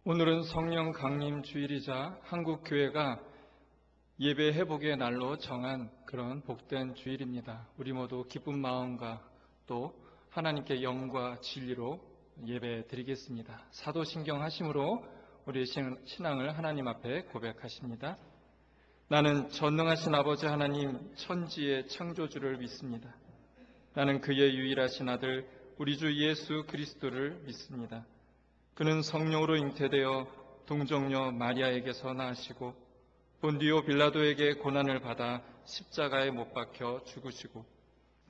오늘은 성령 강림 주일이자 한국교회가 예배 회복의 날로 정한 그런 복된 주일입니다. 우리 모두 기쁜 마음과 또 하나님께 영과 진리로 예배 드리겠습니다. 사도신경 하심으로 우리의 신앙을 하나님 앞에 고백하십니다. 나는 전능하신 아버지 하나님 천지의 창조주를 믿습니다. 나는 그의 유일하신 아들 우리 주 예수 그리스도를 믿습니다. 그는 성령으로 잉태되어 동정녀 마리아에게서 나으시고 본디오 빌라도에게 고난을 받아 십자가에 못 박혀 죽으시고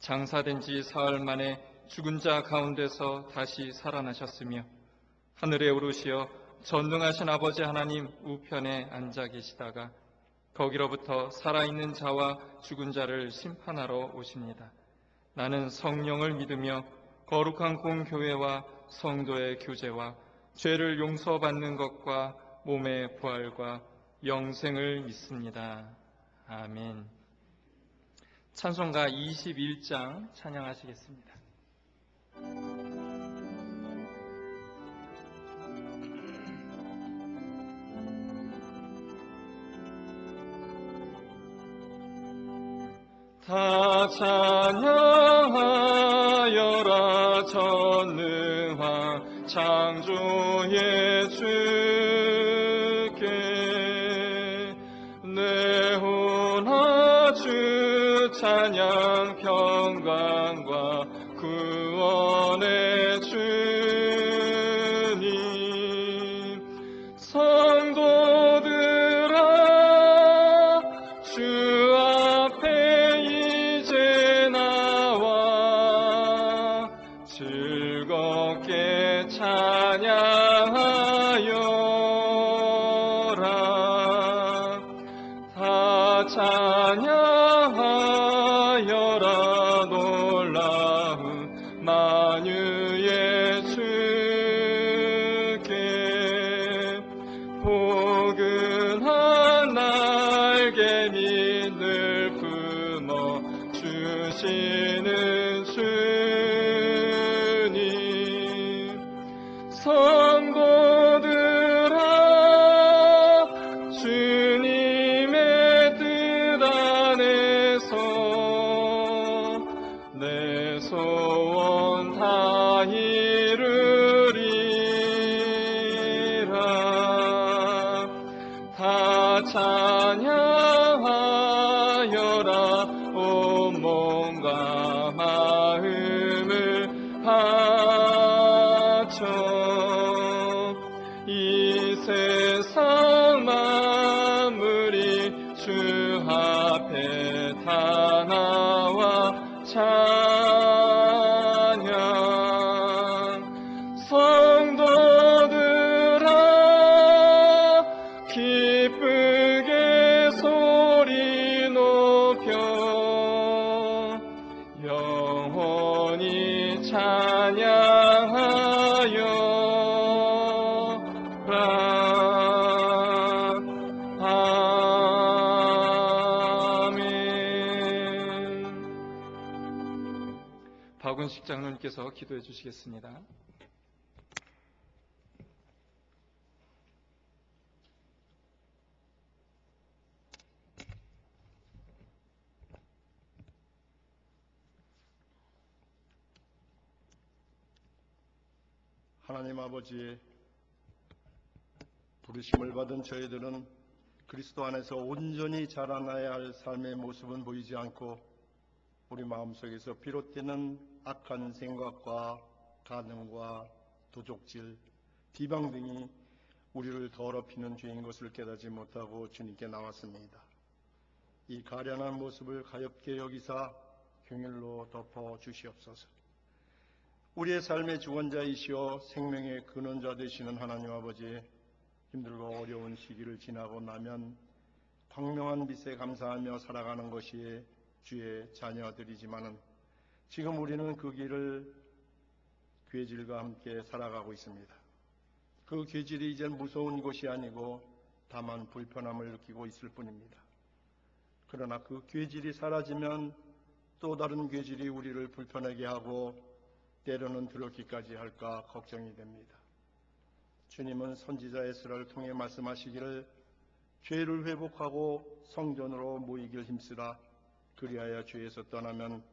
장사된 지 사흘 만에 죽은 자 가운데서 다시 살아나셨으며 하늘에 오르시어 전능하신 아버지 하나님 우편에 앉아 계시다가 거기로부터 살아있는 자와 죽은 자를 심판하러 오십니다. 나는 성령을 믿으며 거룩한 공교회와 성도의 교제와 죄를 용서받는 것과 몸의 부활과 영생을 믿습니다. 아멘. 찬송가 21장 찬양하시겠습니다. 다 찬양하여라 전능한 창조의 주께 내 혼아 주 찬양 평강과 구원의 주님 성도들아 주 앞에 이제 나와 즐겁게 찬양하여라 다 찬양하여라 놀라운 만유의 주께 포근한 날개 밑을 품어 주시는 주님 성도들아 주님의 뜻 안에서 내 소원 다 이루리라 다 찬양하여라 온 몸과 마음을 바쳐 이 세상 만물이 주 앞에 다 나와 찬양 성도들아 기쁘게 소리 높여 영원히 찬양하여라 아멘. 박은식 장로님께서 기도해 주시겠습니다. 하나님 아버지, 부르심을 받은 저희들은 그리스도 안에서 온전히 자라나야 할 삶의 모습은 보이지 않고 우리 마음속에서 비롯되는 악한 생각과 간음과 도적질, 비방 등이 우리를 더럽히는 죄인 것을 깨닫지 못하고 주님께 나왔습니다. 이 가련한 모습을 가엾게 여기사 긍휼로 덮어 주시옵소서. 우리의 삶의 주권자이시오 생명의 근원자 되시는 하나님 아버지, 힘들고 어려운 시기를 지나고 나면 광명한 빛에 감사하며 살아가는 것이 주의 자녀들이지만은 지금 우리는 그 길을 괴질과 함께 살아가고 있습니다. 그 괴질이 이젠 무서운 것이 아니고 다만 불편함을 느끼고 있을 뿐입니다. 그러나 그 괴질이 사라지면 또 다른 괴질이 우리를 불편하게 하고 때로는 더럽기까지 할까 걱정이 됩니다. 주님은 선지자 에스라를 통해 말씀하시기를 죄를 회복하고 성전으로 모이길 힘쓰라. 그리하여 죄에서 떠나면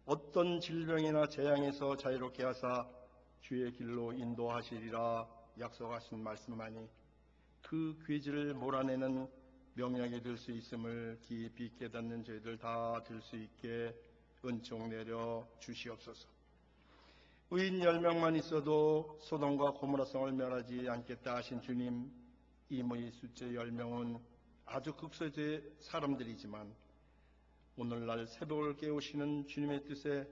어떤 질병이나 재앙에서 자유롭게 하사 주의 길로 인도하시리라 약속하신 말씀만이 그 괴지를 몰아내는 명약이 될 수 있음을 깊이 깨닫는 저희들 다 될 수 있게 은총 내려 주시옵소서. 의인 10명만 있어도 소돔과 고모라 성을 멸하지 않겠다 하신 주님, 임의 숫자 10명은 아주 극소수의 사람들이지만 오늘날 새벽을 깨우시는 주님의 뜻에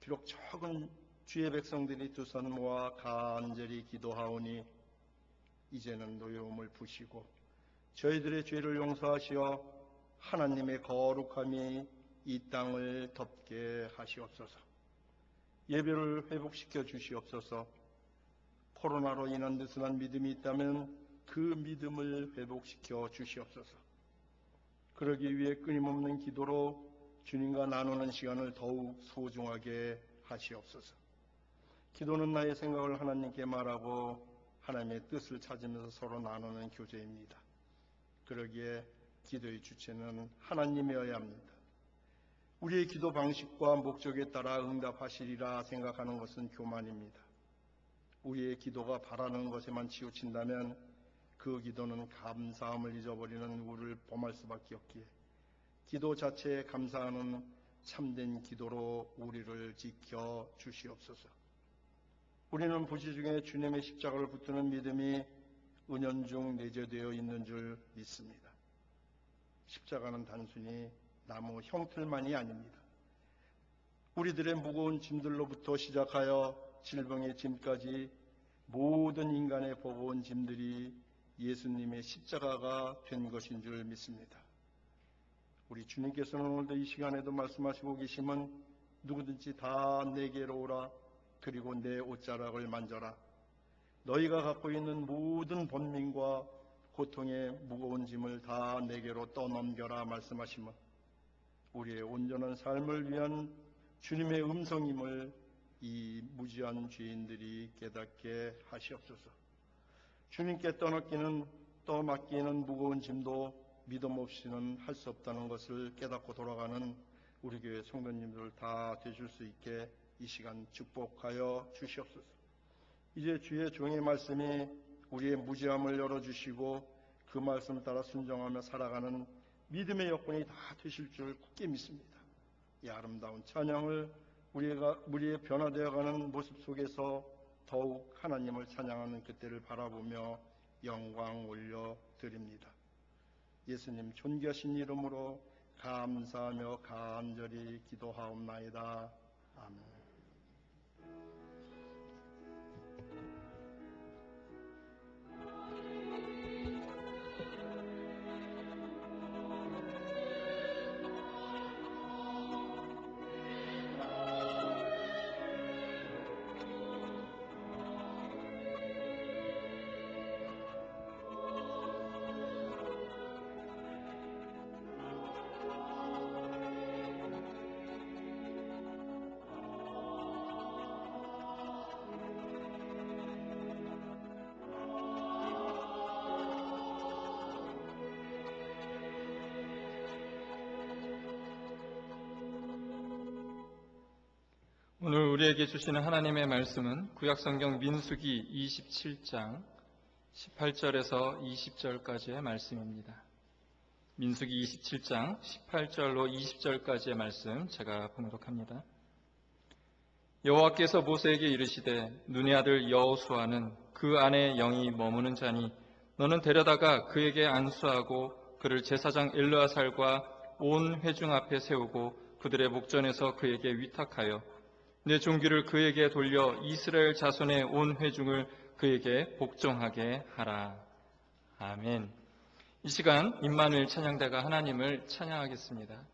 비록 적은 주의 백성들이 두 손 모아 간절히 기도하오니 이제는 노여움을 푸시고 저희들의 죄를 용서하시어 하나님의 거룩함이 이 땅을 덮게 하시옵소서. 예배를 회복시켜 주시옵소서. 코로나로 인한 느슨한 믿음이 있다면 그 믿음을 회복시켜 주시옵소서. 그러기 위해 끊임없는 기도로 주님과 나누는 시간을 더욱 소중하게 하시옵소서. 기도는 나의 생각을 하나님께 말하고 하나님의 뜻을 찾으면서 서로 나누는 교제입니다. 그러기에 기도의 주체는 하나님이어야 합니다. 우리의 기도 방식과 목적에 따라 응답하시리라 생각하는 것은 교만입니다. 우리의 기도가 바라는 것에만 치우친다면 그 기도는 감사함을 잊어버리는 우리를 범할 수밖에 없기에 기도 자체에 감사하는 참된 기도로 우리를 지켜 주시옵소서. 우리는 부시 중에 주님의 십자가를 붙드는 믿음이 은연중 내재되어 있는 줄 믿습니다. 십자가는 단순히 나무 형틀만이 아닙니다. 우리들의 무거운 짐들로부터 시작하여 질병의 짐까지 모든 인간의 버거운 짐들이 예수님의 십자가가 된 것인 줄 믿습니다. 우리 주님께서는 오늘도 이 시간에도 말씀하시고 계시면 누구든지 다 내게로 오라. 그리고 내 옷자락을 만져라. 너희가 갖고 있는 모든 번민과 고통의 무거운 짐을 다 내게로 떠넘겨라 말씀하시면 우리의 온전한 삶을 위한 주님의 음성임을 이 무지한 죄인들이 깨닫게 하시옵소서. 주님께 떠맡기는 무거운 짐도 믿음 없이는 할 수 없다는 것을 깨닫고 돌아가는 우리 교회 성도님들 다 되실 수 있게 이 시간 축복하여 주시옵소서. 이제 주의 종의 말씀이 우리의 무지함을 열어주시고 그 말씀 따라 순종하며 살아가는 믿음의 여건이 다 되실 줄 굳게 믿습니다. 이 아름다운 찬양을 우리의 변화되어가는 모습 속에서 더욱 하나님을 찬양하는 그때를 바라보며 영광 올려드립니다. 예수님 존귀하신 이름으로 감사하며 간절히 기도하옵나이다. 아멘. 오늘 우리에게 주시는 하나님의 말씀은 구약성경 민수기 27장 18절에서 20절까지의 말씀입니다. 민수기 27장 18절로 20절까지의 말씀 제가 봉독합니다. 여호와께서 모세에게 이르시되 눈의 아들 여호수아는 그 안에 영이 머무는 자니 너는 데려다가 그에게 안수하고 그를 제사장 엘르아살과 온 회중 앞에 세우고 그들의 목전에서 그에게 위탁하여 내 종기를 그에게 돌려 이스라엘 자손의 온 회중을 그에게 복종하게 하라. 아멘. 이 시간 임마누엘 찬양대가 하나님을 찬양하겠습니다.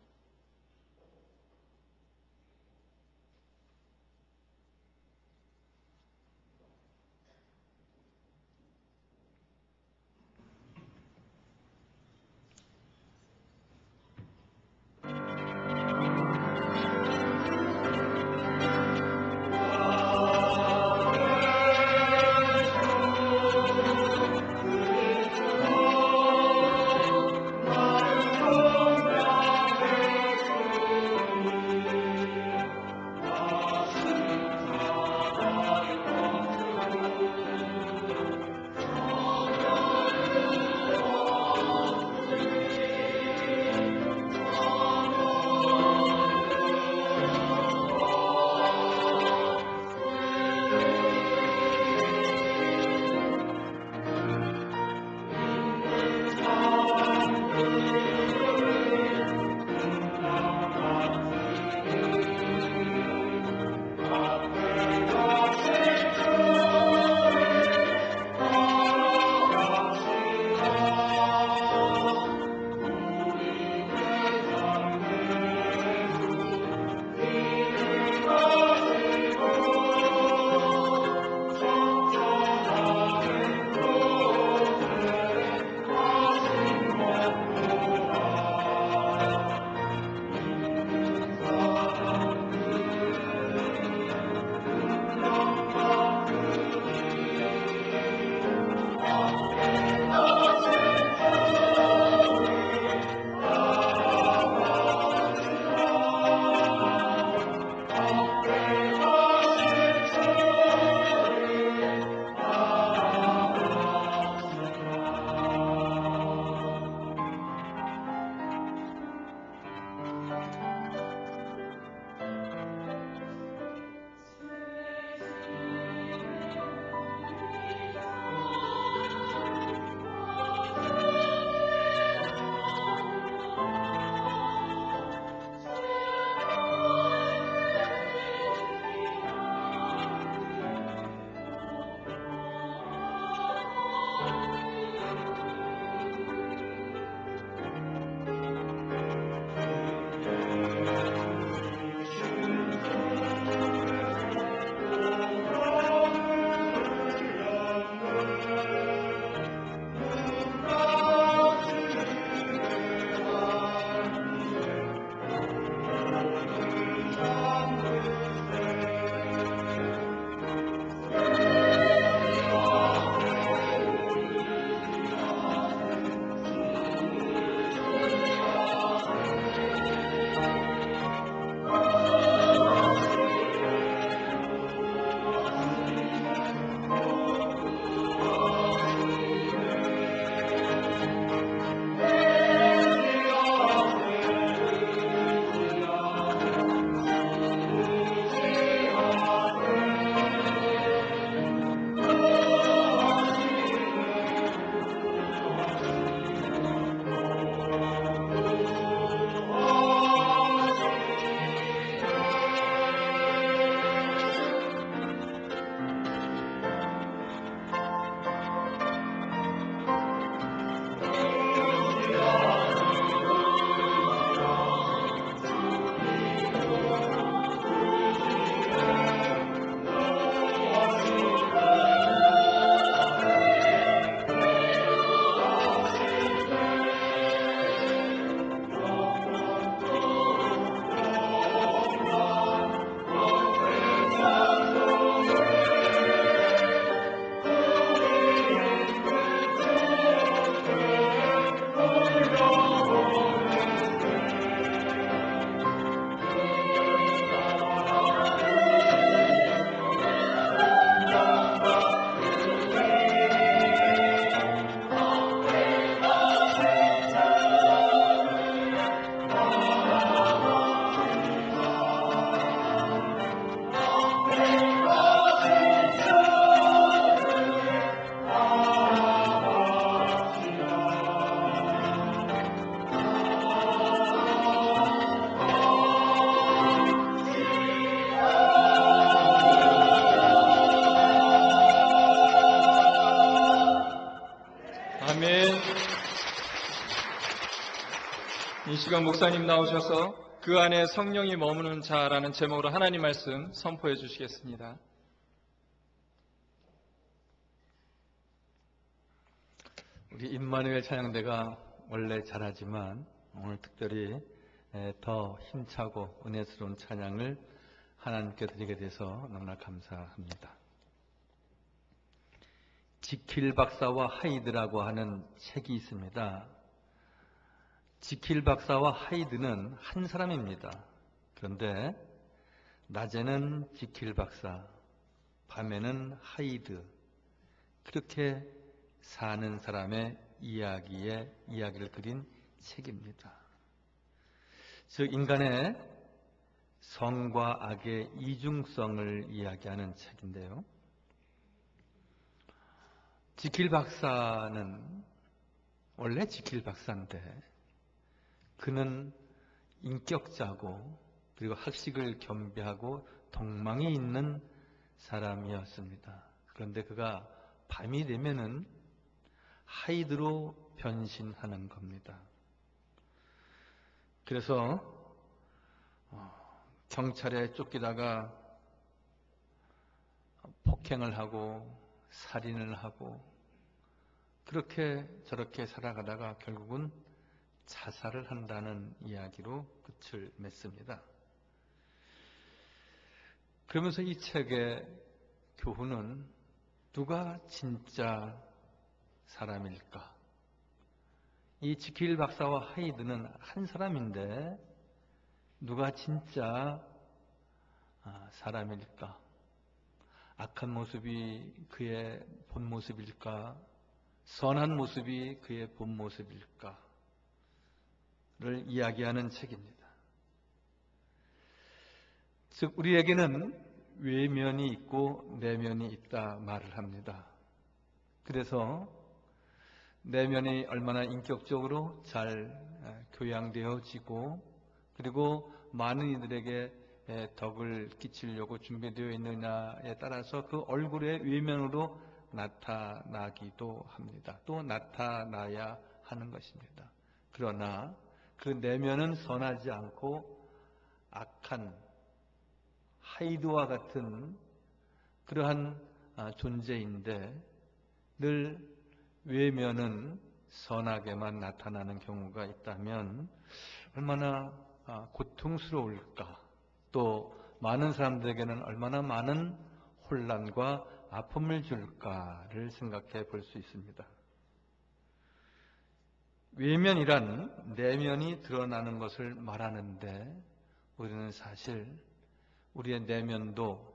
아멘. 이 시간 목사님 나오셔서 그 안에 성령이 머무는 자라는 제목으로 하나님 말씀 선포해 주시겠습니다. 우리 임마누엘 찬양대가 원래 잘하지만 오늘 특별히 더 힘차고 은혜스러운 찬양을 하나님께 드리게 돼서 너무나 감사합니다. 지킬 박사와 하이드라고 하는 책이 있습니다. 지킬 박사와 하이드는 한 사람입니다. 그런데 낮에는 지킬 박사, 밤에는 하이드, 그렇게 사는 사람의 이야기를 그린 책입니다. 즉 인간의 선과 악의 이중성을 이야기하는 책인데요. 지킬 박사는 원래 지킬 박사인데 그는 인격자고 그리고 학식을 겸비하고 덕망이 있는 사람이었습니다. 그런데 그가 밤이 되면은 하이드로 변신하는 겁니다. 그래서 경찰에 쫓기다가 폭행을 하고 살인을 하고 그렇게 저렇게 살아가다가 결국은 자살을 한다는 이야기로 끝을 맺습니다. 그러면서 이 책의 교훈은 누가 진짜 사람일까? 이 지킬 박사와 하이드는 한 사람인데 누가 진짜 사람일까? 악한 모습이 그의 본 모습일까? 선한 모습이 그의 본 모습일까? 를 이야기하는 책입니다. 즉 우리에게는 외면이 있고 내면이 있다 말을 합니다. 그래서 내면이 얼마나 인격적으로 잘 교양되어지고 그리고 많은 이들에게 덕을 끼치려고 준비되어 있느냐에 따라서 그 얼굴의 외면으로 나타나기도 합니다. 또 나타나야 하는 것입니다. 그러나 그 내면은 선하지 않고 악한 하이드와 같은 그러한 존재인데 늘 외면은 선하게만 나타나는 경우가 있다면 얼마나 고통스러울까, 또 많은 사람들에게는 얼마나 많은 혼란과 아픔을 줄까를 생각해 볼 수 있습니다. 외면이란 내면이 드러나는 것을 말하는데 우리는 사실 우리의 내면도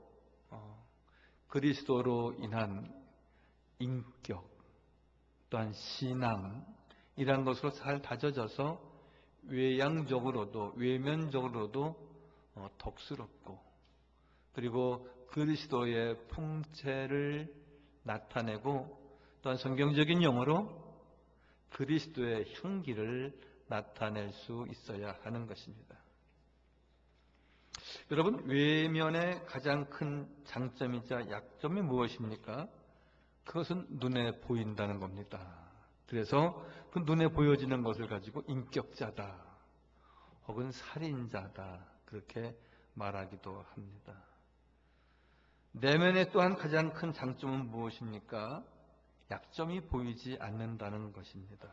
그리스도로 인한 인격 또한 신앙이란 것으로 잘 다져져서 외양적으로도 외면적으로도 덕스럽고 그리고 그리스도의 풍채를 나타내고 또한 성경적인 용어로 그리스도의 향기를 나타낼 수 있어야 하는 것입니다. 여러분, 외면의 가장 큰 장점이자 약점이 무엇입니까? 그것은 눈에 보인다는 겁니다. 그래서 그 눈에 보여지는 것을 가지고 인격자다 혹은 살인자다 그렇게 말하기도 합니다. 내면의 또한 가장 큰 장점은 무엇입니까? 약점이 보이지 않는다는 것입니다.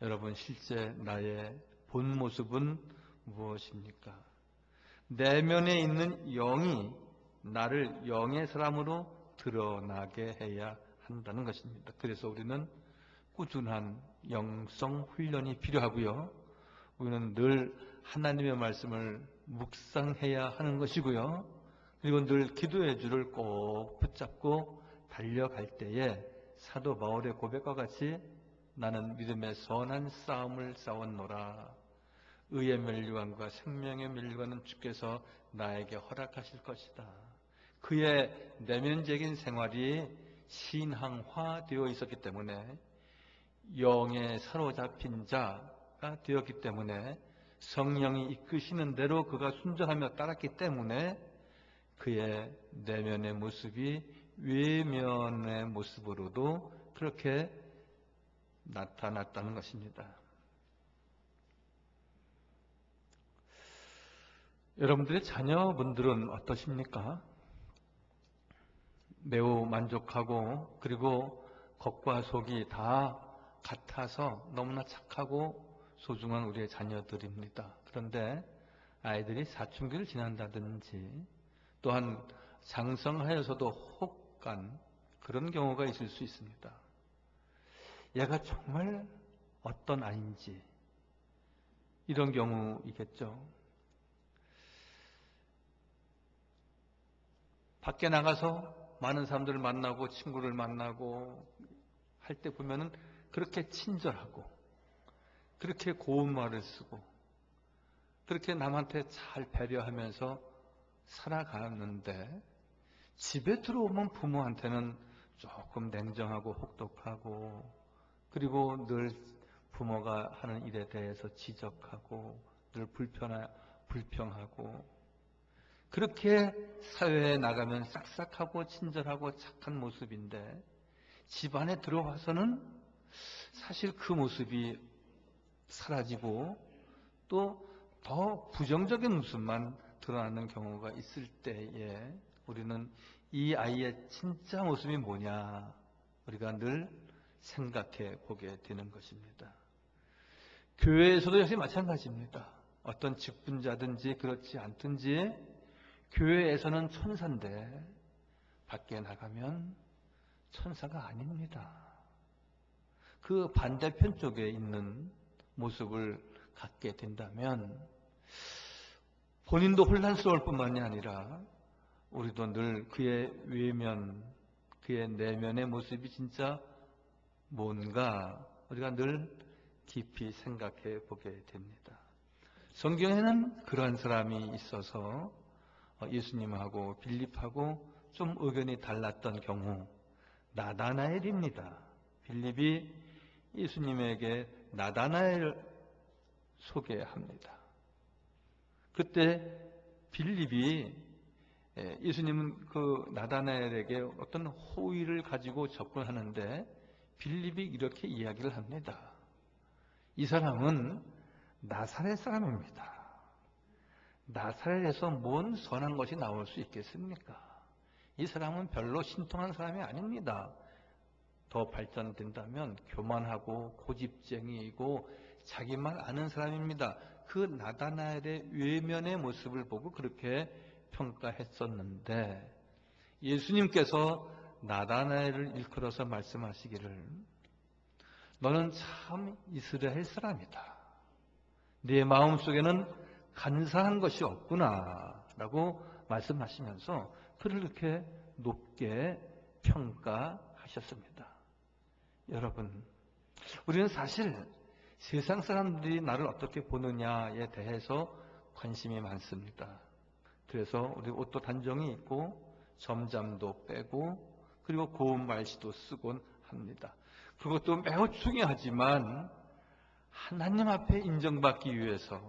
여러분, 실제 나의 본 모습은 무엇입니까? 내면에 있는 영이 나를 영의 사람으로 드러나게 해야 한다는 것입니다. 그래서 우리는 꾸준한 영성 훈련이 필요하고요. 우리는 늘 하나님의 말씀을 묵상해야 하는 것이고요. 그리고 늘 기도의 줄을 꼭 붙잡고 달려갈 때에 사도 바울의 고백과 같이 나는 믿음의 선한 싸움을 싸웠노라. 의의 면류관과 생명의 면류관은 주께서 나에게 허락하실 것이다. 그의 내면적인 생활이 신앙화되어 있었기 때문에 영에 사로잡힌 자가 되었기 때문에 성령이 이끄시는 대로 그가 순종하며 따랐기 때문에 그의 내면의 모습이 외면의 모습으로도 그렇게 나타났다는 것입니다. 여러분들의 자녀분들은 어떠십니까? 매우 만족하고 그리고 겉과 속이 다 같아서 너무나 착하고 소중한 우리의 자녀들입니다. 그런데 아이들이 사춘기를 지난다든지 또한 장성하여서도 혹간 그런 경우가 있을 수 있습니다. 얘가 정말 어떤 아이인지 이런 경우이겠죠. 밖에 나가서 많은 사람들을 만나고 친구를 만나고 할 때 보면은 그렇게 친절하고 그렇게 고운 말을 쓰고 그렇게 남한테 잘 배려하면서 살아가는데 집에 들어오면 부모한테는 조금 냉정하고 혹독하고 그리고 늘 부모가 하는 일에 대해서 지적하고 늘 불평하고 그렇게 사회에 나가면 싹싹하고 친절하고 착한 모습인데 집안에 들어와서는 사실 그 모습이 사라지고 또 더 부정적인 모습만 드러나는 경우가 있을 때에 우리는 이 아이의 진짜 모습이 뭐냐 우리가 늘 생각해 보게 되는 것입니다. 교회에서도 역시 마찬가지입니다. 어떤 직분자든지 그렇지 않든지 교회에서는 천사인데 밖에 나가면 천사가 아닙니다. 그 반대편 쪽에 있는 모습을 갖게 된다면 본인도 혼란스러울 뿐만이 아니라 우리도 늘 그의 외면, 그의 내면의 모습이 진짜 뭔가 우리가 늘 깊이 생각해 보게 됩니다. 성경에는 그러한 사람이 있어서 예수님하고 빌립하고 좀 의견이 달랐던 경우 나다나엘입니다. 빌립이 예수님에게 나다나엘을 소개합니다. 그때 빌립이 예수님은 그 나다나엘에게 어떤 호의를 가지고 접근하는데 빌립이 이렇게 이야기를 합니다. 이 사람은 나사렛 사람입니다. 나사렛에서 뭔 선한 것이 나올 수 있겠습니까? 이 사람은 별로 신통한 사람이 아닙니다. 더 발전된다면 교만하고 고집쟁이이고 자기만 아는 사람입니다. 그 나다나엘의 외면의 모습을 보고 그렇게 평가했었는데 예수님께서 나다나엘을 일컬어서 말씀하시기를 너는 참 이스라엘 사람이다. 네 마음속에는 간사한 것이 없구나 라고 말씀하시면서 그를 이렇게 높게 평가하셨습니다. 여러분, 우리는 사실 세상 사람들이 나를 어떻게 보느냐에 대해서 관심이 많습니다. 그래서 우리 옷도 단정히 입고 점잠도 빼고 그리고 고운 말씨도 쓰곤 합니다. 그것도 매우 중요하지만 하나님 앞에 인정받기 위해서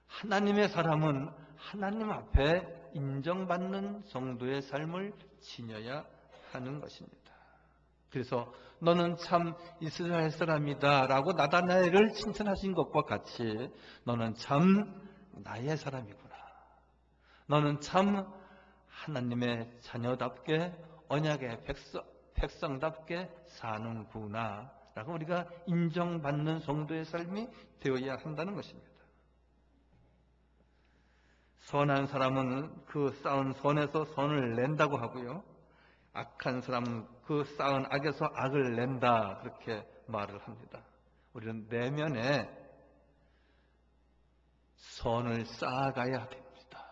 하나님의 사람은 하나님 앞에 인정받는 정도의 삶을 지녀야 하는 것입니다. 그래서 너는 참 이스라엘 사람이다 라고 나다나엘을 칭찬하신 것과 같이 너는 참 나의 사람이구나. 너는 참 하나님의 자녀답게 언약의 백성답게 사는구나 라고 우리가 인정받는 정도의 삶이 되어야 한다는 것입니다. 선한 사람은 그 쌓은 선에서 선을 낸다고 하고요. 악한 사람은 그 쌓은 악에서 악을 낸다 그렇게 말을 합니다. 우리는 내면에 선을 쌓아가야 됩니다.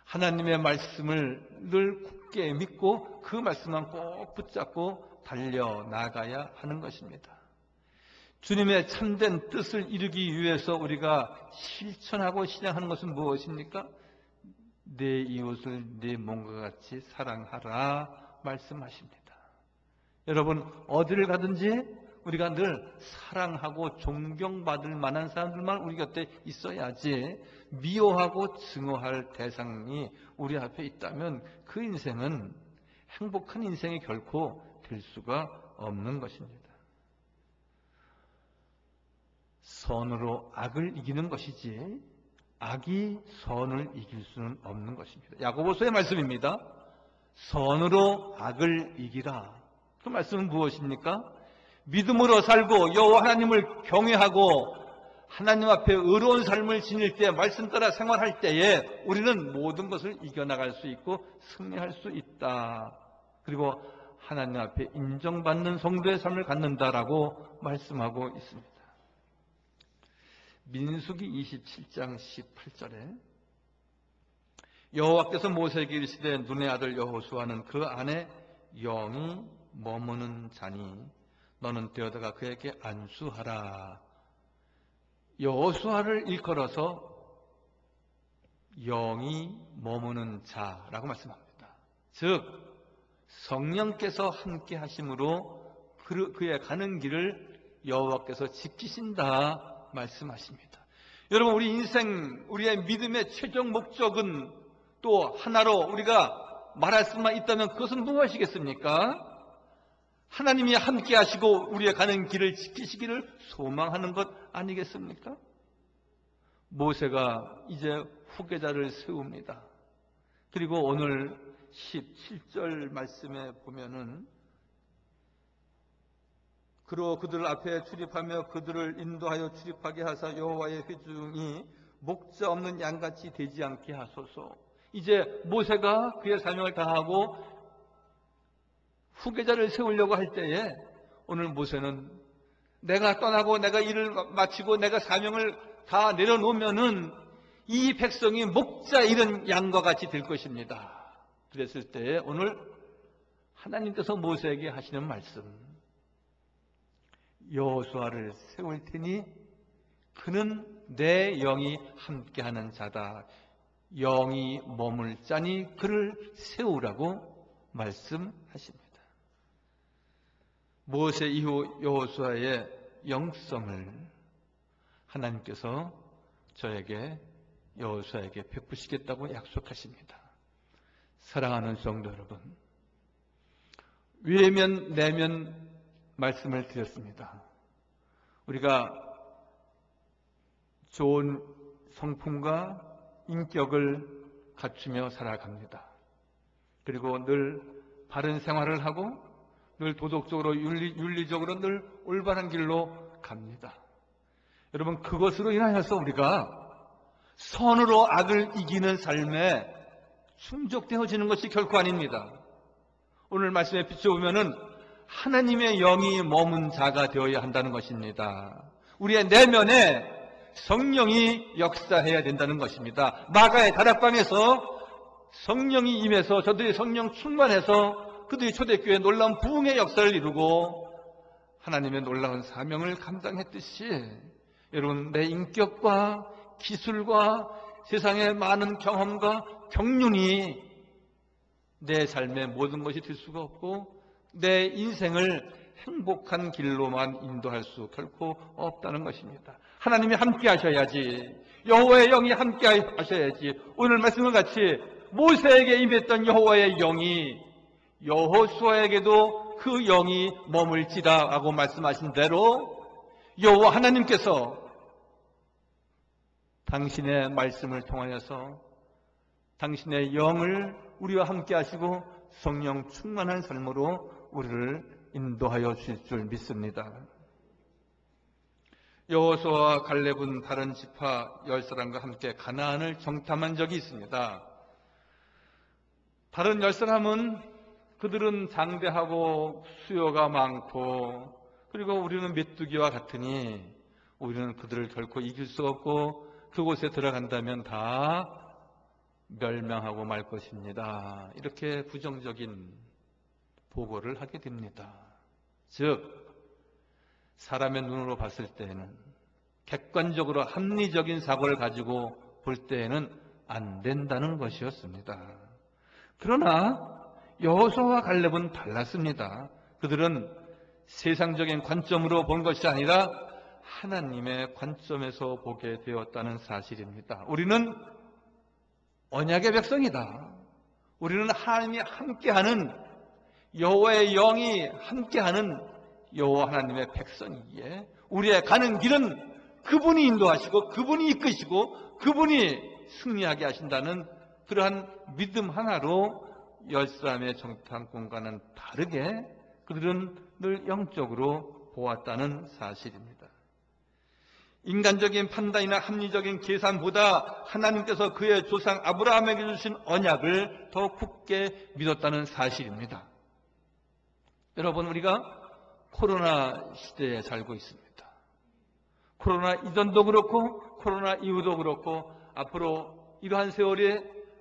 하나님의 말씀을 늘 굳게 믿고 그 말씀만 꼭 붙잡고 달려나가야 하는 것입니다. 주님의 참된 뜻을 이루기 위해서 우리가 실천하고 실행하는 것은 무엇입니까? 내 이웃을 내 몸과 같이 사랑하라 말씀하십니다. 여러분 어디를 가든지 우리가 늘 사랑하고 존경받을 만한 사람들만 우리 곁에 있어야지 미워하고 증오할 대상이 우리 앞에 있다면 그 인생은 행복한 인생이 결코 될 수가 없는 것입니다. 선으로 악을 이기는 것이지 악이 선을 이길 수는 없는 것입니다. 야고보서의 말씀입니다. 선으로 악을 이기라. 그 말씀은 무엇입니까? 믿음으로 살고 여호와 하나님을 경외하고 하나님 앞에 의로운 삶을 지닐 때, 말씀 따라 생활할 때에 우리는 모든 것을 이겨나갈 수 있고 승리할 수 있다. 그리고 하나님 앞에 인정받는 성도의 삶을 갖는다라고 말씀하고 있습니다. 민수기 27장 18절에 여호와께서 모세에게 이르시되 눈의 아들 여호수아는 그 안에 영이 머무는 자니 너는 되어다가 그에게 안수하라. 여호수아를 일컬어서 영이 머무는 자라고 말씀합니다. 즉 성령께서 함께 하심으로 그의 가는 길을 여호와께서 지키신다 말씀하십니다. 여러분, 우리 인생, 우리의 믿음의 최종 목적은 또 하나로 우리가 말할 수만 있다면 그것은 무엇이겠습니까? 하나님이 함께 하시고 우리의 가는 길을 지키시기를 소망하는 것 아니겠습니까? 모세가 이제 후계자를 세웁니다. 그리고 오늘 17절 말씀에 보면은 그로 그들 앞에 출입하며 그들을 인도하여 출입하게 하사 여호와의 회중이 목자 없는 양같이 되지 않게 하소서. 이제 모세가 그의 사명을 다하고 후계자를 세우려고 할 때에 오늘 모세는 내가 떠나고 내가 일을 마치고 내가 사명을 다 내려놓으면은 이 백성이 목자 잃은 양과 같이 될 것입니다. 그랬을 때 오늘 하나님께서 모세에게 하시는 말씀, 여호수아를 세울 테니 그는 내 영이 함께하는 자다. 영이 머물 자니 그를 세우라고 말씀하십니다. 모세 이후 여호수아의 영성을 하나님께서 여호수아에게 베푸시겠다고 약속하십니다. 사랑하는 성도 여러분, 외면 내면 말씀을 드렸습니다. 우리가 좋은 성품과 인격을 갖추며 살아갑니다. 그리고 늘 바른 생활을 하고 늘 도덕적으로 윤리적으로 늘 올바른 길로 갑니다. 여러분, 그것으로 인하여서 우리가 선으로 악을 이기는 삶에 충족되어지는 것이 결코 아닙니다. 오늘 말씀에 비춰보면은 하나님의 영이 머문 자가 되어야 한다는 것입니다. 우리의 내면에 성령이 역사해야 된다는 것입니다. 마가의 다락방에서 성령이 임해서 저들이 성령 충만해서 그들이 초대교회에 놀라운 부흥의 역사를 이루고 하나님의 놀라운 사명을 감당했듯이 여러분, 내 인격과 기술과 세상의 많은 경험과 경륜이 내 삶의 모든 것이 될 수가 없고 내 인생을 행복한 길로만 인도할 수 결코 없다는 것입니다. 하나님이 함께 하셔야지, 여호와의 영이 함께 하셔야지. 오늘 말씀을 같이 모세에게 임했던 여호와의 영이 여호수아에게도 그 영이 머물지라 하고 말씀하신 대로 여호와 하나님께서 당신의 말씀을 통하여서 당신의 영을 우리와 함께 하시고 성령 충만한 삶으로 우리를 인도하여 주실 줄 믿습니다. 여호수아와 갈렙은 다른 지파 10사람과 함께 가나안을 정탐한 적이 있습니다. 다른 10사람은 그들은 장대하고 수요가 많고 그리고 우리는 메뚜기와 같으니 우리는 그들을 결코 이길 수 없고 그곳에 들어간다면 다 멸망하고 말 것입니다. 이렇게 부정적인 보고를 하게 됩니다. 즉 사람의 눈으로 봤을 때에는 객관적으로 합리적인 사고를 가지고 볼 때에는 안 된다는 것이었습니다. 그러나 여호수아와 갈렙은 달랐습니다. 그들은 세상적인 관점으로 본 것이 아니라 하나님의 관점에서 보게 되었다는 사실입니다. 우리는 언약의 백성이다. 우리는 하나님이 함께하는 여호와의 영이 함께하는 여호와 하나님의 백성이기에 우리의 가는 길은 그분이 인도하시고 그분이 이끄시고 그분이 승리하게 하신다는 그러한 믿음 하나로 열 사람의 정탐꾼과는 다르게 그들은 늘 영적으로 보았다는 사실입니다. 인간적인 판단이나 합리적인 계산보다 하나님께서 그의 조상 아브라함에게 주신 언약을 더 굳게 믿었다는 사실입니다. 여러분, 우리가 코로나 시대에 살고 있습니다. 코로나 이전도 그렇고 코로나 이후도 그렇고 앞으로 이러한 세월이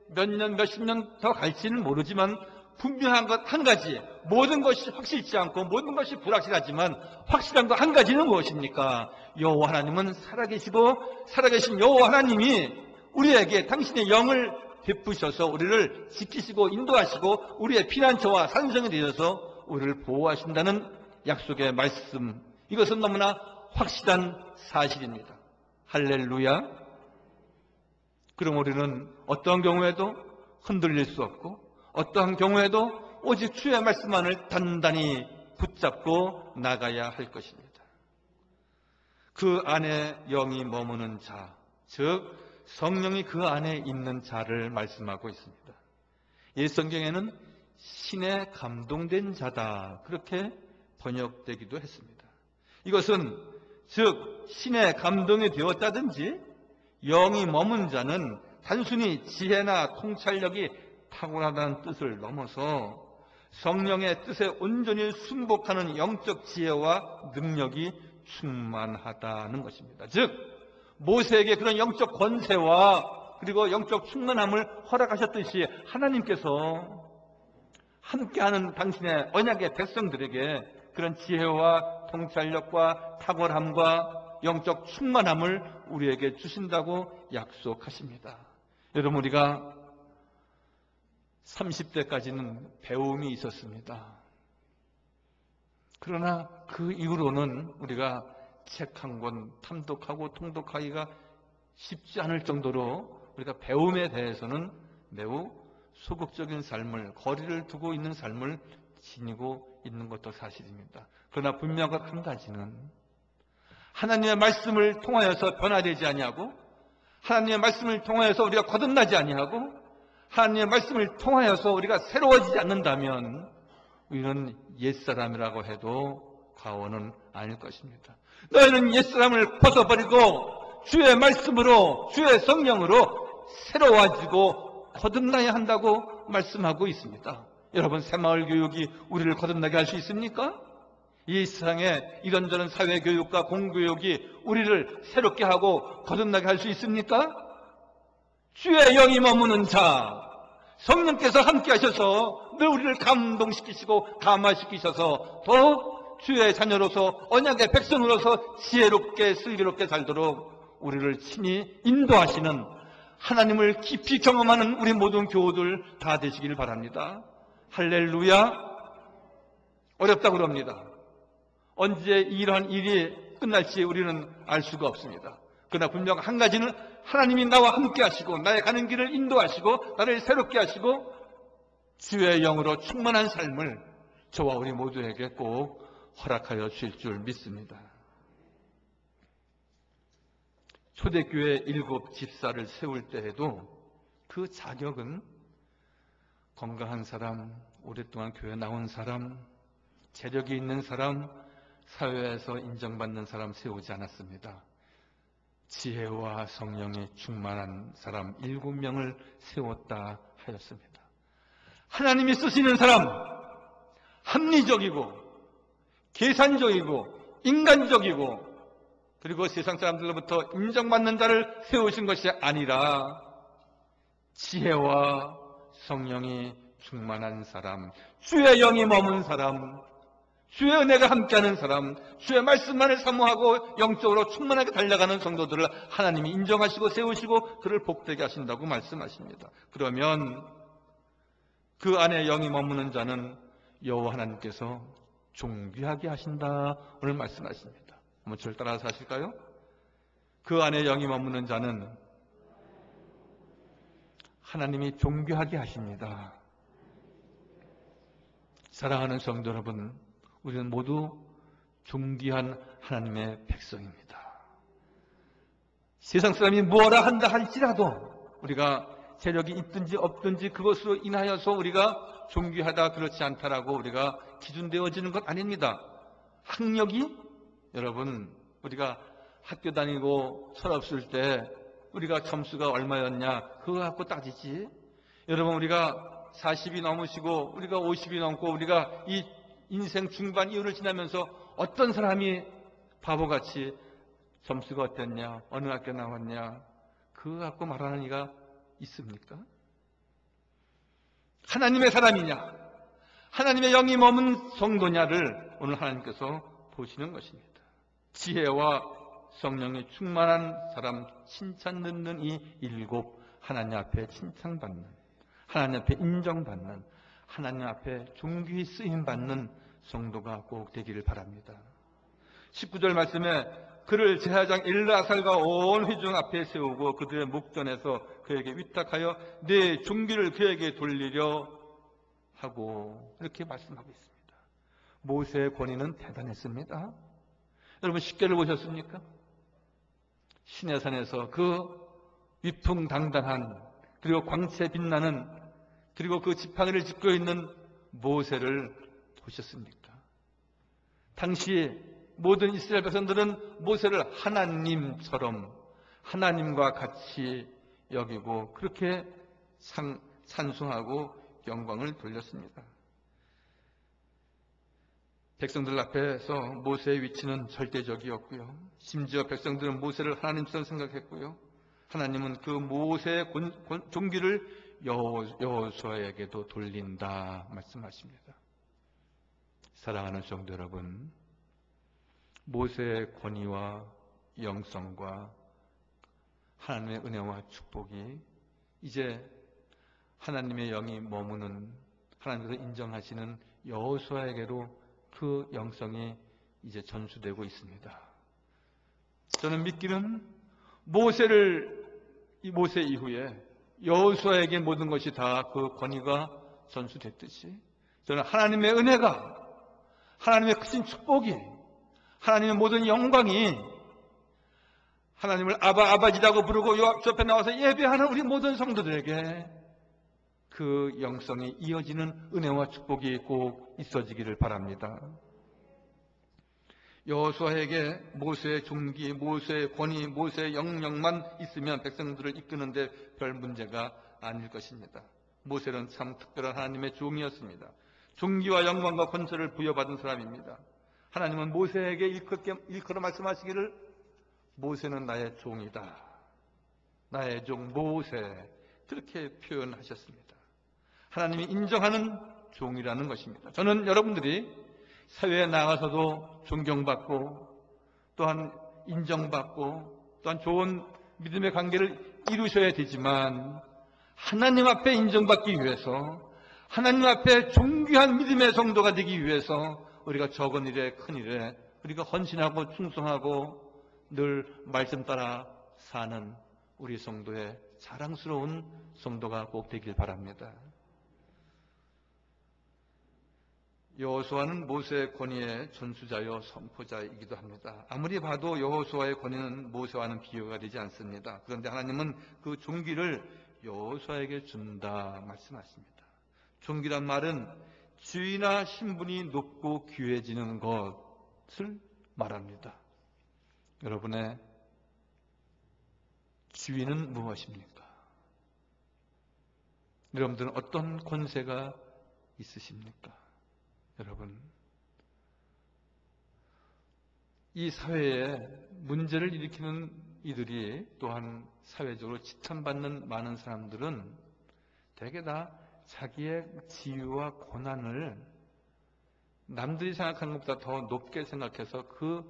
몇 년, 몇십 년 더 갈지는 모르지만 분명한 것 한 가지, 모든 것이 확실치 않고 모든 것이 불확실하지만 확실한 것 한 가지는 무엇입니까? 여호와 하나님은 살아계시고 살아계신 여호와 하나님이 우리에게 당신의 영을 베푸셔서 우리를 지키시고 인도하시고 우리의 피난처와 산성이 되셔서 우리를 보호하신다는 약속의 말씀, 이것은 너무나 확실한 사실입니다. 할렐루야. 그럼 우리는 어떠한 경우에도 흔들릴 수 없고 어떠한 경우에도 오직 주의 말씀만을 단단히 붙잡고 나가야 할 것입니다. 그 안에 영이 머무는 자, 즉 성령이 그 안에 있는 자를 말씀하고 있습니다. 이 성경에는 신에 감동된 자다, 그렇게 번역되기도 했습니다. 이것은 즉 신의 감동이 되었다든지 영이 머문 자는 단순히 지혜나 통찰력이 탁월하다는 뜻을 넘어서 성령의 뜻에 온전히 순복하는 영적 지혜와 능력이 충만하다는 것입니다. 즉 모세에게 그런 영적 권세와 그리고 영적 충만함을 허락하셨듯이 하나님께서 함께하는 당신의 언약의 백성들에게 그런 지혜와 통찰력과 탁월함과 영적 충만함을 우리에게 주신다고 약속하십니다. 여러분, 우리가 30대까지는 배움이 있었습니다. 그러나 그 이후로는 우리가 책 한 권 탐독하고 통독하기가 쉽지 않을 정도로 우리가 배움에 대해서는 매우 소극적인 삶을, 거리를 두고 있는 삶을 지니고 있는 것도 사실입니다. 그러나 분명한 것 한 가지는 하나님의 말씀을 통하여서 변화되지 아니하고 하나님의 말씀을 통하여서 우리가 거듭나지 아니하고 하나님의 말씀을 통하여서 우리가 새로워지지 않는다면 우리는 옛사람이라고 해도 과언은 아닐 것입니다. 너희는 옛사람을 벗어버리고 주의 말씀으로 주의 성령으로 새로워지고 거듭나야 한다고 말씀하고 있습니다. 여러분, 새마을교육이 우리를 거듭나게 할 수 있습니까? 이 세상에 이런저런 사회교육과 공교육이 우리를 새롭게 하고 거듭나게 할 수 있습니까? 주의 영이 머무는 자, 성령께서 함께 하셔서 늘 우리를 감동시키시고 감화시키셔서 더 주의 자녀로서 언약의 백성으로서 지혜롭게 슬기롭게 살도록 우리를 친히 인도하시는 하나님을 깊이 경험하는 우리 모든 교우들 다 되시길 바랍니다. 할렐루야. 어렵다고 그럽니다. 언제 이러한 일이 끝날지 우리는 알 수가 없습니다. 그러나 분명 한 가지는 하나님이 나와 함께 하시고 나의 가는 길을 인도하시고 나를 새롭게 하시고 주의 영으로 충만한 삶을 저와 우리 모두에게 꼭 허락하여 주실 줄 믿습니다. 초대교회 7 집사를 세울 때에도 그 자격은 건강한 사람, 오랫동안 교회 나온 사람, 재력이 있는 사람, 사회에서 인정받는 사람 세우지 않았습니다. 지혜와 성령이 충만한 사람 7명을 세웠다 하였습니다. 하나님이 쓰시는 사람, 합리적이고 계산적이고 인간적이고 그리고 세상 사람들로부터 인정받는 자를 세우신 것이 아니라 지혜와 성령이 충만한 사람, 주의 영이 머문 사람, 주의 은혜가 함께하는 사람, 주의 말씀만을 사모하고 영적으로 충만하게 달려가는 성도들을 하나님이 인정하시고 세우시고 그를 복되게 하신다고 말씀하십니다. 그러면 그 안에 영이 머무는 자는 여호와 하나님께서 존귀하게 하신다 오늘 말씀하십니다. 한번 저를 따라서 하실까요? 그 안에 영이 머무는 자는 하나님이 존귀하게 하십니다. 사랑하는 성도 여러분, 우리는 모두 존귀한 하나님의 백성입니다. 세상 사람이 뭐라 한다 할지라도 우리가 세력이 있든지 없든지 그것으로 인하여서 우리가 존귀하다 그렇지 않다라고 우리가 기준되어지는 것 아닙니다. 학력이 여러분 우리가 학교 다니고 철없을 때 우리가 점수가 얼마였냐 그거 갖고 따지지. 여러분 우리가 40이 넘으시고 우리가 50이 넘고 우리가 이 인생 중반 이후를 지나면서 어떤 사람이 바보같이 점수가 어땠냐 어느 학교 나왔냐 그거 갖고 말하는 이가 있습니까? 하나님의 사람이냐 하나님의 영이 머문 성도냐를 오늘 하나님께서 보시는 것입니다. 지혜와 성령이 충만한 사람 칭찬 듣는 이 7 하나님 앞에 칭찬받는 하나님 앞에 인정받는 하나님 앞에 존귀히 쓰임받는 성도가 꼭 되기를 바랍니다. 19절 말씀에 그를 제사장 엘르아살과 온 회중 앞에 세우고 그들의 목전에서 그에게 위탁하여 내 존귀를 그에게 돌리려 하고 이렇게 말씀하고 있습니다. 모세의 권위는 대단했습니다. 여러분 십계를 보셨습니까? 시내산에서 그 위풍당당한 그리고 광채 빛나는 그리고 그 지팡이를 짚고 있는 모세를 보셨습니까? 당시 모든 이스라엘 백성들은 모세를 하나님처럼 하나님과 같이 여기고 그렇게 찬송하고 영광을 돌렸습니다. 백성들 앞에서 모세의 위치는 절대적이었고요. 심지어 백성들은 모세를 하나님처럼 생각했고요. 하나님은 그 모세의 존귀를 여호수아에게도 돌린다 말씀하십니다. 사랑하는 성도 여러분, 모세의 권위와 영성과 하나님의 은혜와 축복이 이제 하나님의 영이 머무는 하나님께서 인정하시는 여호수아에게로 그 영성이 이제 전수되고 있습니다. 저는 믿기는 모세 이후에 여호수아에게 모든 것이 다 그 권위가 전수됐듯이 저는 하나님의 은혜가 하나님의 크신 축복이 하나님의 모든 영광이 하나님을 아버지라고 부르고 요 앞에 나와서 예배하는 우리 모든 성도들에게 그 영성이 이어지는 은혜와 축복이 꼭 있어지기를 바랍니다. 여호수아에게 모세의 존귀, 모세의 권위, 모세의 영역만 있으면 백성들을 이끄는데 별 문제가 아닐 것입니다. 모세는 참 특별한 하나님의 종이었습니다. 존귀와 영광과 권세를 부여받은 사람입니다. 하나님은 모세에게 일컬어 말씀하시기를 모세는 나의 종이다. 나의 종 모세 그렇게 표현하셨습니다. 하나님이 인정하는 종이라는 것입니다. 저는 여러분들이 사회에 나가서도 존경받고 또한 인정받고 또한 좋은 믿음의 관계를 이루셔야 되지만 하나님 앞에 인정받기 위해서 하나님 앞에 존귀한 믿음의 성도가 되기 위해서 우리가 적은 일에 큰 일에 우리가 헌신하고 충성하고 늘 말씀 따라 사는 우리 성도의 자랑스러운 성도가 꼭 되길 바랍니다. 여호수아는 모세의 권위의 전수자요 선포자이기도 합니다. 아무리 봐도 여호수아의 권위는 모세와는 비교가 되지 않습니다. 그런데 하나님은 그 존귀를 여호수아에게 준다 말씀하십니다. 존귀란 말은 지위나 신분이 높고 귀해지는 것을 말합니다. 여러분의 지위는 무엇입니까? 여러분들은 어떤 권세가 있으십니까? 여러분, 이 사회에 문제를 일으키는 이들이 또한 사회적으로 지탄받는 많은 사람들은 대개 다 자기의 지위와 권한을 남들이 생각하는 것보다 더 높게 생각해서 그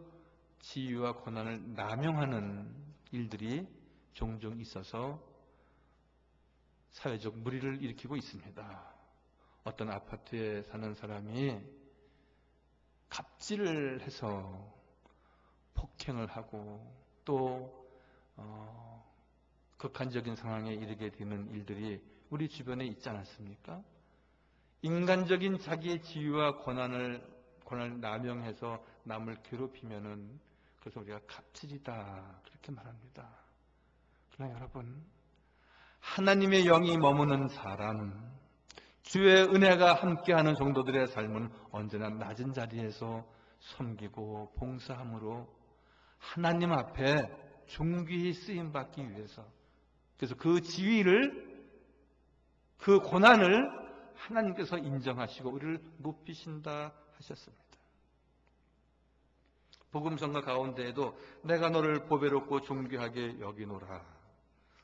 지위와 권한을 남용하는 일들이 종종 있어서 사회적 물의를 일으키고 있습니다. 어떤 아파트에 사는 사람이 갑질을 해서 폭행을 하고 또 극한적인 상황에 이르게 되는 일들이 우리 주변에 있지 않았습니까? 인간적인 자기의 지위와 권한을 남용해서 남을 괴롭히면은 그래서 우리가 갑질이다 그렇게 말합니다. 그러나 여러분, 하나님의 영이 머무는 사람, 주의 은혜가 함께하는 성도들의 삶은 언제나 낮은 자리에서 섬기고 봉사함으로 하나님 앞에 존귀히 쓰임받기 위해서, 그래서 그 지위를, 그 고난을 하나님께서 인정하시고 우리를 높이신다 하셨습니다. 복음성가 가운데에도 내가 너를 보배롭고 존귀하게 여기노라,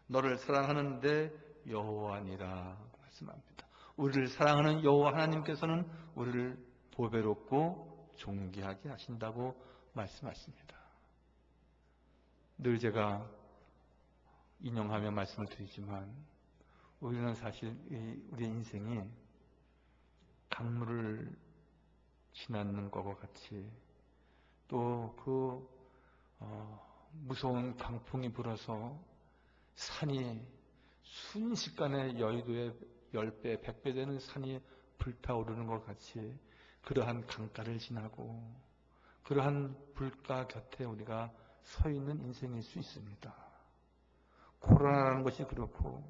너를 사랑하는데 여호와니라 말씀합니다. 우리를 사랑하는 여호와 하나님께서는 우리를 보배롭고 존귀하게 하신다고 말씀하십니다. 늘 제가 인용하며 말씀을 드리지만 우리는 사실 우리의 인생이 강물을 지나는 것과 같이 또 그 무서운 강풍이 불어서 산이 순식간에 여의도의 10배, 100배 되는 산이 불타오르는 것 같이 그러한 강가를 지나고 그러한 불가 곁에 우리가 서 있는 인생일 수 있습니다. 코로나라는 것이 그렇고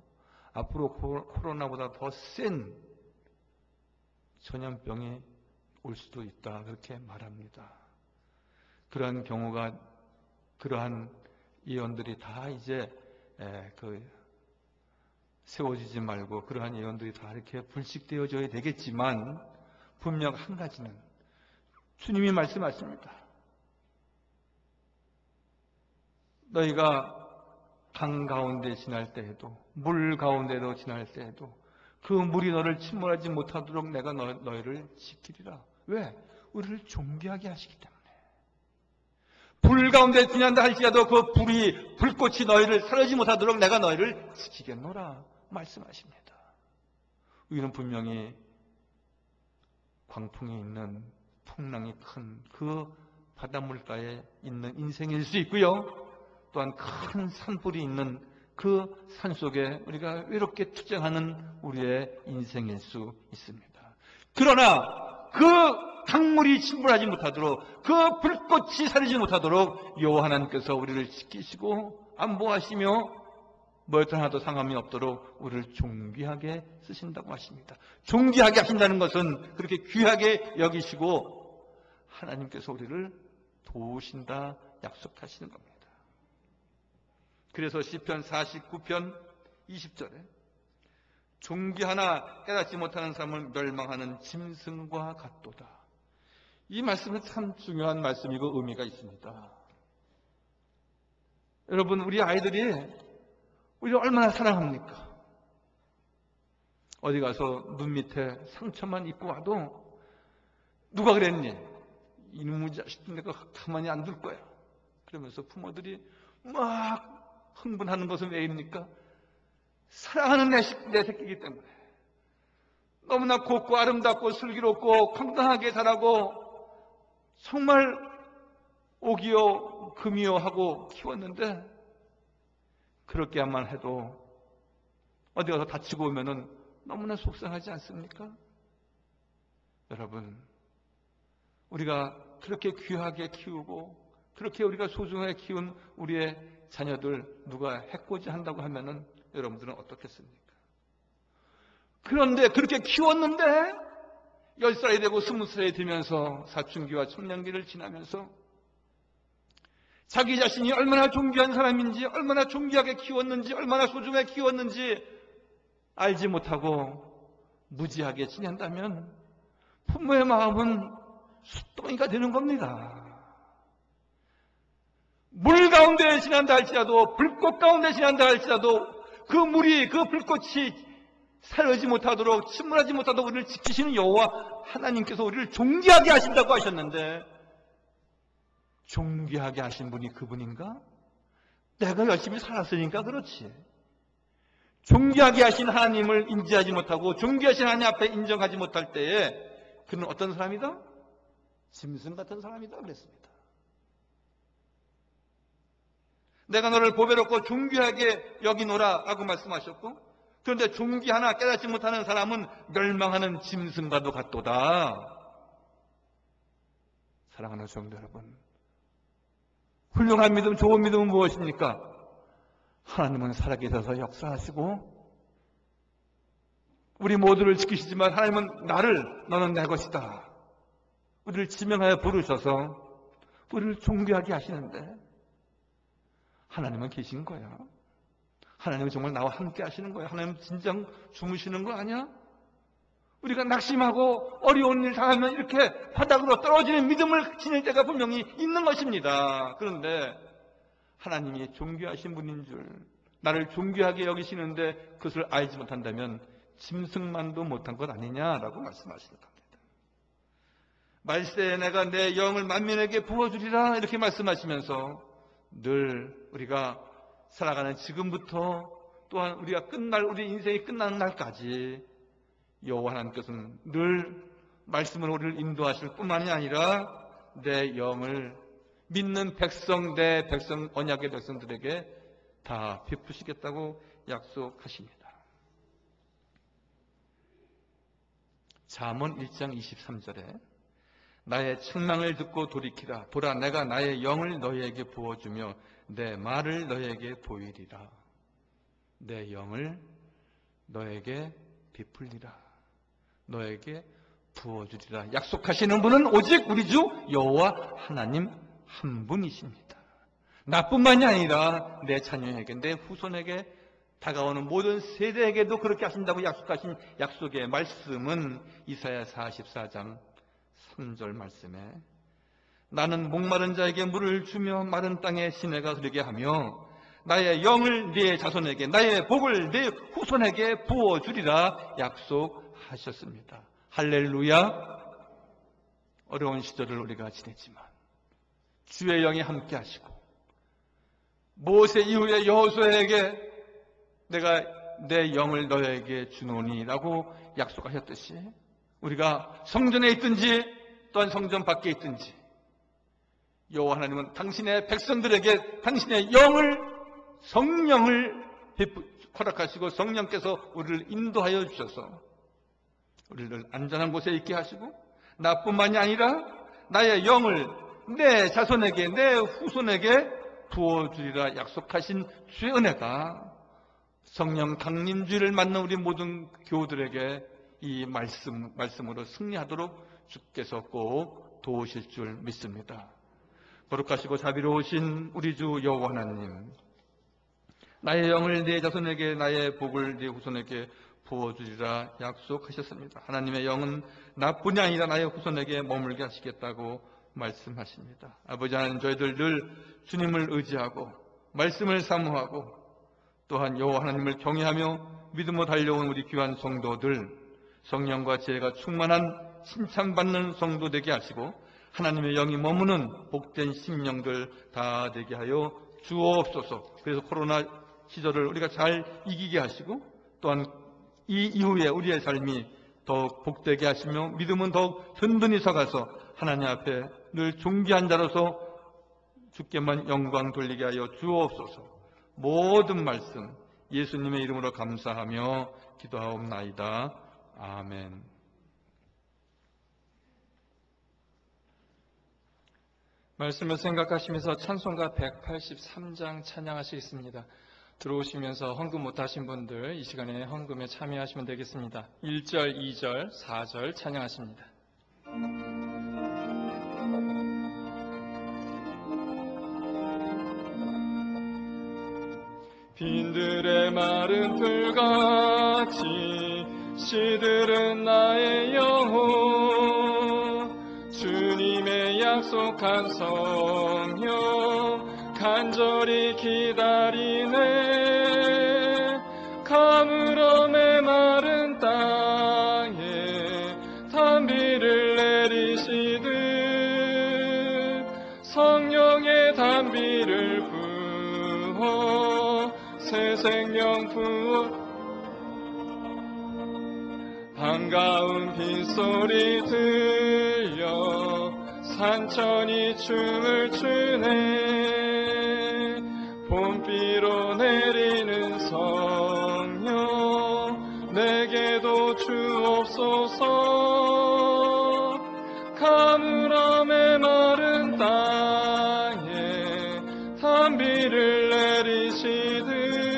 앞으로 코로나보다 더 센 전염병이 올 수도 있다, 그렇게 말합니다. 그러한 경우가, 그러한 예언들이 다 이제 세워지지 말고 그러한 예언들이 다 이렇게 불식되어져야 되겠지만 분명 한 가지는 주님이 말씀하십니다. 너희가 강 가운데 지날 때에도 물 가운데로 지날 때에도 그 물이 너를 침몰하지 못하도록 내가 너희를 지키리라. 왜? 우리를 존귀하게 하시기 때문에. 불 가운데 지난다 할지라도 그 불꽃이 너희를 사르지 못하도록 내가 너희를 지키겠노라 말씀하십니다. 우리는 분명히 광풍이 있는, 풍랑이 큰 그 바닷물가에 있는 인생일 수 있고요, 또한 큰 산불이 있는 그 산속에 우리가 외롭게 투쟁하는 우리의 인생일 수 있습니다. 그러나 그 강물이 침몰하지 못하도록, 그 불꽃이 사르지 못하도록 여호와 하나님께서 우리를 지키시고 안보하시며 뭐였든 하나도 상함이 없도록 우리를 존귀하게 쓰신다고 하십니다. 존귀하게 하신다는 것은 그렇게 귀하게 여기시고 하나님께서 우리를 도우신다 약속하시는 겁니다. 그래서 시편 49편 20절에 존귀하나 깨닫지 못하는 사람을 멸망하는 짐승과 같도다. 이 말씀은 참 중요한 말씀이고 의미가 있습니다. 여러분, 우리 아이들이 우리를 얼마나 사랑합니까? 어디 가서 눈 밑에 상처만 입고 와도 누가 그랬니? 이놈의 자식 내가 가만히 안 둘 거야. 그러면서 부모들이 막 흥분하는 것은 왜입니까? 사랑하는 내 새끼이기 때문에. 너무나 곱고 아름답고 슬기롭고 건강하게 자라고 정말 오기요 금이요 하고 키웠는데 그렇게만 해도 어디 가서 다치고 오면은 너무나 속상하지 않습니까? 여러분, 우리가 그렇게 귀하게 키우고 그렇게 우리가 소중하게 키운 우리의 자녀들 누가 해코지 한다고 하면은 여러분들은 어떻겠습니까? 그런데 그렇게 키웠는데 10살이 되고 20살이 되면서 사춘기와 청년기를 지나면서 자기 자신이 얼마나 존귀한 사람인지, 얼마나 존귀하게 키웠는지, 얼마나 소중하게 키웠는지 알지 못하고 무지하게 지낸다면 부모의 마음은 숫덩이가 되는 겁니다. 물 가운데 지난다 할지라도, 불꽃 가운데 지난다 할지라도 그 물이, 그 불꽃이 사르지 못하도록, 침몰하지 못하도록 우리를 지키시는 여호와 하나님께서 우리를 존귀하게 하신다고 하셨는데 존귀하게 하신 분이 그분인가? 내가 열심히 살았으니까 그렇지. 존귀하게 하신 하나님을 인지하지 못하고 존귀하신 하나님 앞에 인정하지 못할 때에 그는 어떤 사람이다? 짐승 같은 사람이다 그랬습니다. 내가 너를 보배롭고 존귀하게 여기노라 라고 말씀하셨고, 그런데 존귀하나 깨닫지 못하는 사람은 멸망하는 짐승과도 같도다. 사랑하는 성도 여러분, 훌륭한 믿음, 좋은 믿음은 무엇입니까? 하나님은 살아계셔서 역사하시고 우리 모두를 지키시지만 하나님은 너는 내 것이다. 우리를 지명하여 부르셔서 우리를 존귀하게 하시는데 하나님은 계신 거야. 하나님은 정말 나와 함께 하시는 거야. 하나님 진정 주무시는 거 아니야? 우리가 낙심하고 어려운 일 당하면 이렇게 바닥으로 떨어지는 믿음을 지닐 때가 분명히 있는 것입니다. 그런데 하나님이 존귀하신 분인 줄, 나를 존귀하게 여기시는데 그것을 알지 못한다면 짐승만도 못한 것 아니냐라고 말씀하시는 겁니다. 말세에 내가 내 영을 만민에게 부어주리라 이렇게 말씀하시면서 늘 우리가 살아가는 지금부터 또한 우리가 우리 인생이 끝나는 날까지 여호와 하나님께서는 늘 말씀으로 우리를 인도하실 뿐만이 아니라 내 영을 믿는 내 백성, 언약의 백성들에게 다 베푸시겠다고 약속하십니다. 잠언 1장 23절에 나의 책망을 듣고 돌이키라. 보라, 내가 나의 영을 너희에게 부어주며 내 말을 너희에게 보이리라. 내 영을 너에게 베풀리라. 너에게 부어주리라. 약속하시는 분은 오직 우리 주 여호와 하나님 한 분이십니다. 나뿐만이 아니라 내 자녀에게, 내 후손에게, 다가오는 모든 세대에게도 그렇게 하신다고 약속하신 약속의 말씀은 이사야 44장 3절 말씀에 나는 목마른 자에게 물을 주며 마른 땅에 시내가 흐르게 하며 나의 영을 네 자손에게, 나의 복을 네 후손에게 부어주리라 약속하셨습니다. 할렐루야. 어려운 시절을 우리가 지냈지만 주의 영이 함께 하시고 모세 이후에 여호수아에게 내가 내 영을 너에게 주노니 라고 약속하셨듯이 우리가 성전에 있든지 또한 성전 밖에 있든지 여호와 하나님은 당신의 백성들에게 당신의 성령을 허락하시고 성령께서 우리를 인도하여 주셔서 우리를 안전한 곳에 있게 하시고 나뿐만이 아니라 나의 영을 내 자손에게, 내 후손에게 부어주리라 약속하신 주의 은혜가 성령 강림주의를 맞는 우리 모든 교우들에게 이 말씀으로 승리하도록 주께서 꼭 도우실 줄 믿습니다. 거룩하시고 자비로우신 우리 주 여호와 하나님, 나의 영을 네 자손에게, 나의 복을 네 후손에게 부어주리라 약속하셨습니다. 하나님의 영은 나뿐이 아니라 나의 후손에게 머물게 하시겠다고 말씀하십니다. 아버지 하나님, 저희들 늘 주님을 의지하고 말씀을 사모하고 또한 여호와 하나님을 경외하며 믿음으로 달려온 우리 귀한 성도들, 성령과 지혜가 충만한 칭찬받는 성도 되게 하시고 하나님의 영이 머무는 복된 심령들 다 되게 하여 주옵소서. 그래서 코로나 시절을 우리가 잘 이기게 하시고 또한 이 이후에 우리의 삶이 더욱 복되게 하시며 믿음은 더욱 든든히 서가서 하나님 앞에 늘 존귀한 자로서 주께만 영광 돌리게 하여 주옵소서. 모든 말씀 예수님의 이름으로 감사하며 기도하옵나이다. 아멘. 말씀을 생각하시면서 찬송가 183장 찬양하시겠습니다. 들어오시면서 헌금 못하신 분들 이 시간에 헌금에 참여하시면 되겠습니다. 1절, 2절, 4절 찬양하십니다. 빈들의 마른 풀같이 시들은 나의 영혼, 주님의 약속한 성령 간절히 기다리네. 가물어 메마른 땅에 단비를 내리시듯 성령의 단비를 부어 새 생명 부어 반가운 빗소리 들려 산천이 춤을 추네. 봄비로 내리는 성령 내게도 주옵소서. 가물어 메마른 땅에 단비를 내리시듯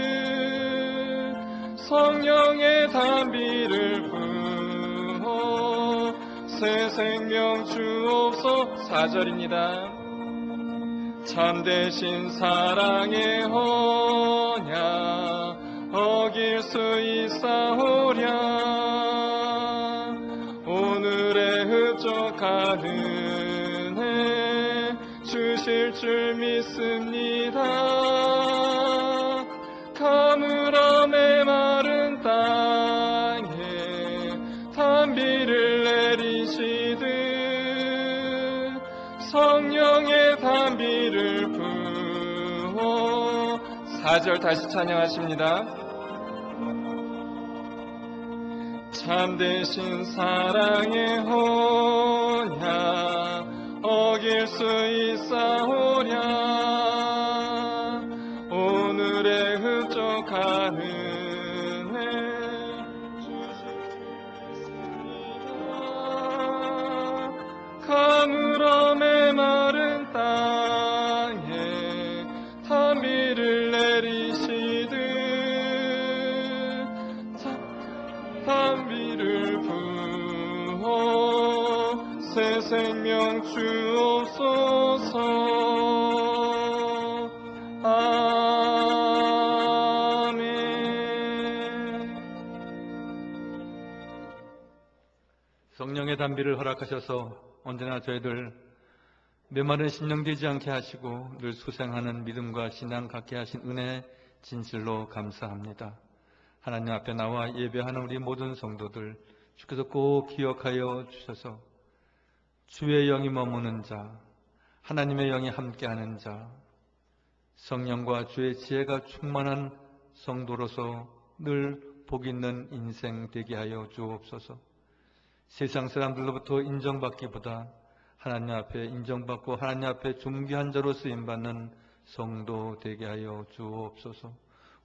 새 생명 주옵소. 4절입니다. 참되신 사랑의 언약 어길 수 있사오랴. 오늘의 흡족한 은혜 주실 줄 믿습니다. 가물어 메마른 땅에 단비를 내리시듯 성령의 단비를 부어. 4절 다시 찬양하십니다. 참되신 사랑의 언약 어길 수 있사오랴. 오늘의 흡족한 은혜 주실 줄 믿습니다. 가물어 메마른 땅에 단비를 내리시듯 단비를 부어 새 생명 주옵소서. 아멘. 성령의 단비를 허락하셔서 언제나 저희들 메마른 심령 되지 않게 하시고 늘 수생하는 믿음과 신앙 갖게 하신 은혜 진실로 감사합니다. 하나님 앞에 나와 예배하는 우리 모든 성도들 주께서 꼭 기억하여 주셔서 주의 영이 머무는 자, 하나님의 영이 함께하는 자, 성령과 주의 지혜가 충만한 성도로서 늘 복 있는 인생 되게 하여 주옵소서. 세상 사람들로부터 인정받기보다 하나님 앞에 인정받고 하나님 앞에 존귀한 자로 쓰임받는 성도 되게 하여 주옵소서.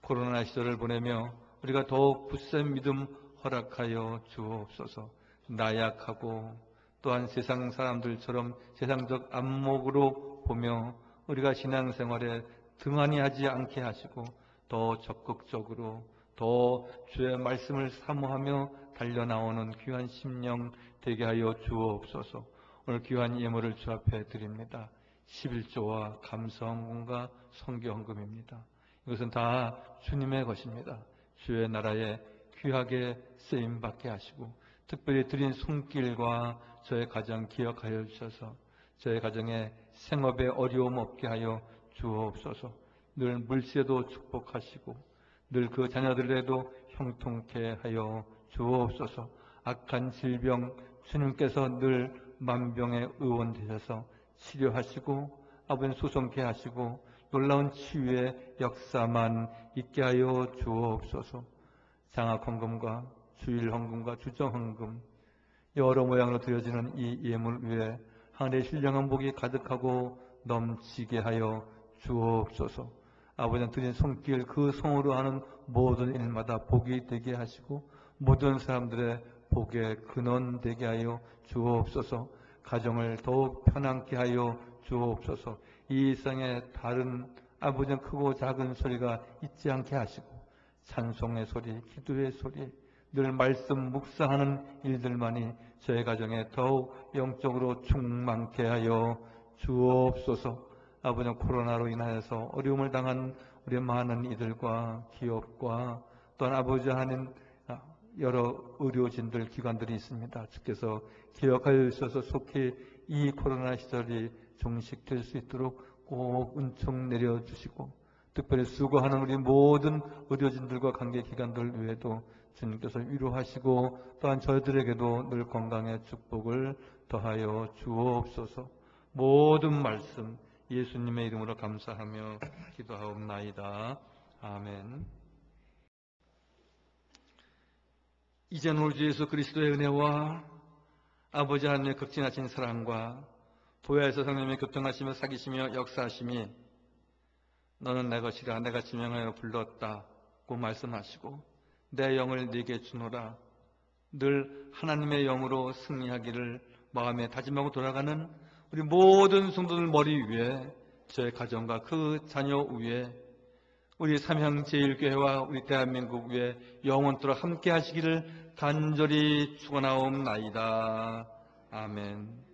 코로나 시절을 보내며 우리가 더욱 굳센 믿음 허락하여 주옵소서. 나약하고 또한 세상 사람들처럼 세상적 안목으로 보며 우리가 신앙생활에 등한히 하지 않게 하시고 더 적극적으로 더 주의 말씀을 사모하며 달려나오는 귀한 심령 되게 하여 주옵소서. 오늘 귀한 예물을 주 앞에 드립니다. 11조와 감사헌금과 선교헌금입니다. 이것은 다 주님의 것입니다. 주의 나라에 귀하게 쓰임받게 하시고 특별히 드린 손길과 저의 가정 기억하여 주셔서 저의 가정에 생업에 어려움 없게 하여 주옵소서. 늘 물세도 축복하시고 늘 그 자녀들에도 형통케 하여 주옵소서. 악한 질병 주님께서 늘 만병의 의원 되셔서 치료하시고 아버지 소송케 하시고 놀라운 치유의 역사만 있게 하여 주옵소서. 장학헌금과 주일헌금과 주정헌금 여러 모양으로 드려지는 이 예물 위에 하늘의 신령한 복이 가득하고 넘치게 하여 주옵소서. 아버지는 드린 손길 그 손으로 하는 모든 일마다 복이 되게 하시고 모든 사람들의 복의 근원 되게 하여 주옵소서. 가정을 더욱 편안케 하여 주옵소서. 이 세상에 다른 아버지의 크고 작은 소리가 있지 않게 하시고 찬송의 소리, 기도의 소리, 늘 말씀 묵상하는 일들만이 저의 가정에 더욱 영적으로 충만케 하여 주옵소서. 아버지 코로나로 인하여서 어려움을 당한 우리 많은 이들과 기업과 또한 아버지 하는 여러 의료진들, 기관들이 있습니다. 주께서 기억하여 주셔서 속히 이 코로나 시절이 종식될 수 있도록 꼭 은총 내려주시고 특별히 수고하는 우리 모든 의료진들과 관계기관들 외에도 주님께서 위로하시고 또한 저희들에게도 늘 건강의 축복을 더하여 주옵소서. 모든 말씀 예수님의 이름으로 감사하며 기도하옵나이다. 아멘. 이제는 우리 주 예수 그리스도의 은혜와 아버지 하나님의 극진하신 사랑과 보혜에서 성령님의 교통하시며 사귀시며 역사하심이 너는 내 것이라 내가 지명하여 불렀다고 말씀하시고 내 영을 네게 주노라. 늘 하나님의 영으로 승리하기를 마음에 다짐하고 돌아가는 우리 모든 성도들 머리 위에 저의 가정과 그 자녀 위에 우리 삼향제일교회와 우리 대한민국 위에 영원토록 함께 하시기를 간절히 축원하옵나이다. 아멘.